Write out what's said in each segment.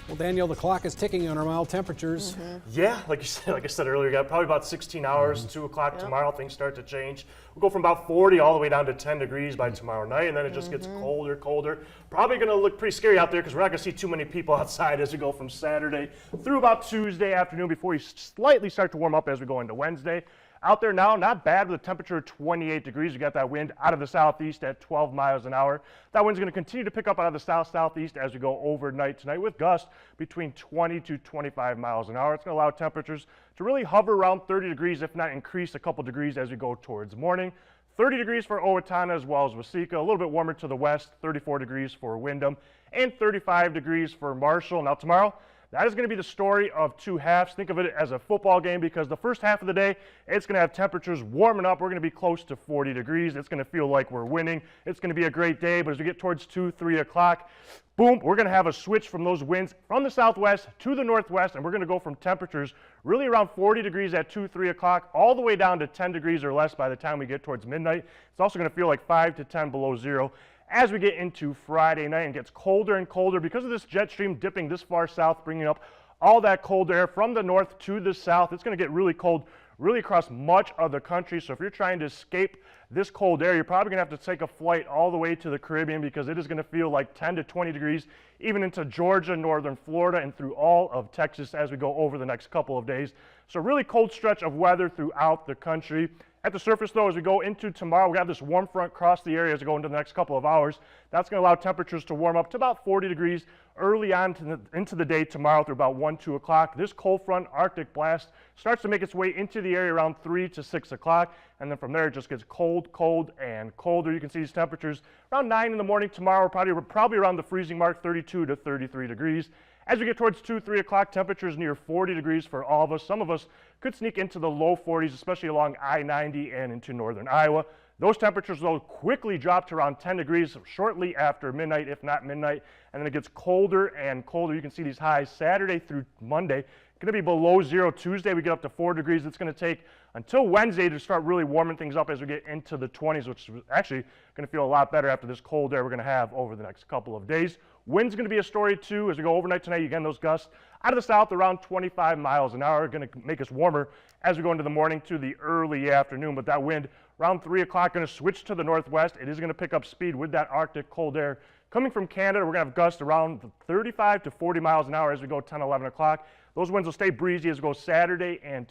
Well, Daniel, the clock is ticking on our mild temperatures. Yeah, like I said earlier, we got probably about 16 hours, 2 o'clock tomorrow, things start to change. We'll go from about 40 all the way down to 10 degrees by tomorrow night, and then it just gets colder, colder. Probably going to look pretty scary out there because we're not going to see too many people outside as we go from Saturday through about Tuesday afternoon before we slightly start to warm up as we go into Wednesday. Out there now, not bad with a temperature of 28 degrees. You got that wind out of the southeast at 12 miles an hour. That wind's going to continue to pick up out of the south-southeast as we go overnight tonight with gusts between 20 to 25 miles an hour. It's going to allow temperatures to really hover around 30 degrees, if not increase a couple degrees as we go towards morning. 30 degrees for Owatonna as well as Wasika. A little bit warmer to the west, 34 degrees for Windham, and 35 degrees for Marshall. Now tomorrow, that is going to be the story of two halves. Think of it as a football game because the first half of the day, it's going to have temperatures warming up. We're going to be close to 40 degrees. It's going to feel like we're winning. It's going to be a great day, but as we get towards 2, 3 o'clock, boom, we're going to have a switch from those winds from the southwest to the northwest, and we're going to go from temperatures really around 40 degrees at 2, 3 o'clock all the way down to 10 degrees or less by the time we get towards midnight. It's also going to feel like 5 to 10 below zero as we get into Friday night and gets colder and colder because of this jet stream dipping this far south, bringing up all that cold air from the north to the south. It's going to get really cold really across much of the country. So if you're trying to escape this cold air, you're probably going to have to take a flight all the way to the Caribbean because it is going to feel like 10 to 20 degrees, even into Georgia, northern Florida, and through all of Texas as we go over the next couple of days. So really cold stretch of weather throughout the country. At the surface, though, as we go into tomorrow, we have this warm front cross the area as we go into the next couple of hours. That's going to allow temperatures to warm up to about 40 degrees early on into the day tomorrow through about 1, 2 o'clock. This cold front Arctic blast starts to make its way into the area around 3 to 6 o'clock, and then from there it just gets cold, cold, and colder. You can see these temperatures around 9 in the morning tomorrow, probably around the freezing mark, 32 to 33 degrees. As we get towards 2, 3 o'clock, temperatures near 40 degrees for all of us. Some of us could sneak into the low 40s, especially along I-90 and into northern Iowa. Those temperatures will quickly drop to around 10 degrees shortly after midnight, if not midnight, and then it gets colder and colder. You can see these highs Saturday through Monday. Going to be below zero Tuesday. We get up to 4 degrees. It's going to take until Wednesday to start really warming things up as we get into the 20s, which is actually going to feel a lot better after this cold air we're going to have over the next couple of days. Wind's going to be a story too as we go overnight tonight. Again, those gusts out of the south around 25 miles an hour are going to make us warmer as we go into the morning to the early afternoon. But that wind around 3 o'clock going to switch to the northwest. It is going to pick up speed with that Arctic cold air coming from Canada. We're going to have gusts around 35 to 40 miles an hour as we go 10, 11 o'clock. Those winds will stay breezy as we go Saturday and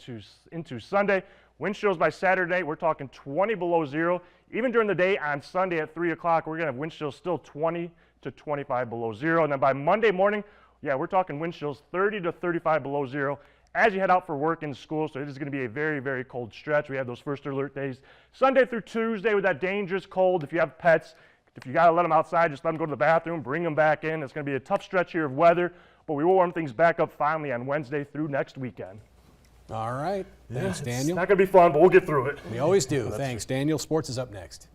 into Sunday. Wind chills by Saturday, we're talking 20 below zero. Even during the day on Sunday at 3 o'clock, we're going to have wind chills still 20 to 25 below zero. And then by Monday morning, yeah, we're talking wind chills 30 to 35 below zero as you head out for work and school. So it is going to be a very, very cold stretch. We have those first alert days Sunday through Tuesday with that dangerous cold. If you have pets, if you got to let them outside, just let them go to the bathroom, bring them back in. It's going to be a tough stretch here of weather, but we will warm things back up finally on Wednesday through next weekend. All right. Thanks, Daniel. It's not going to be fun, but we'll get through it. We always do. Thanks, Daniel. Sports is up next.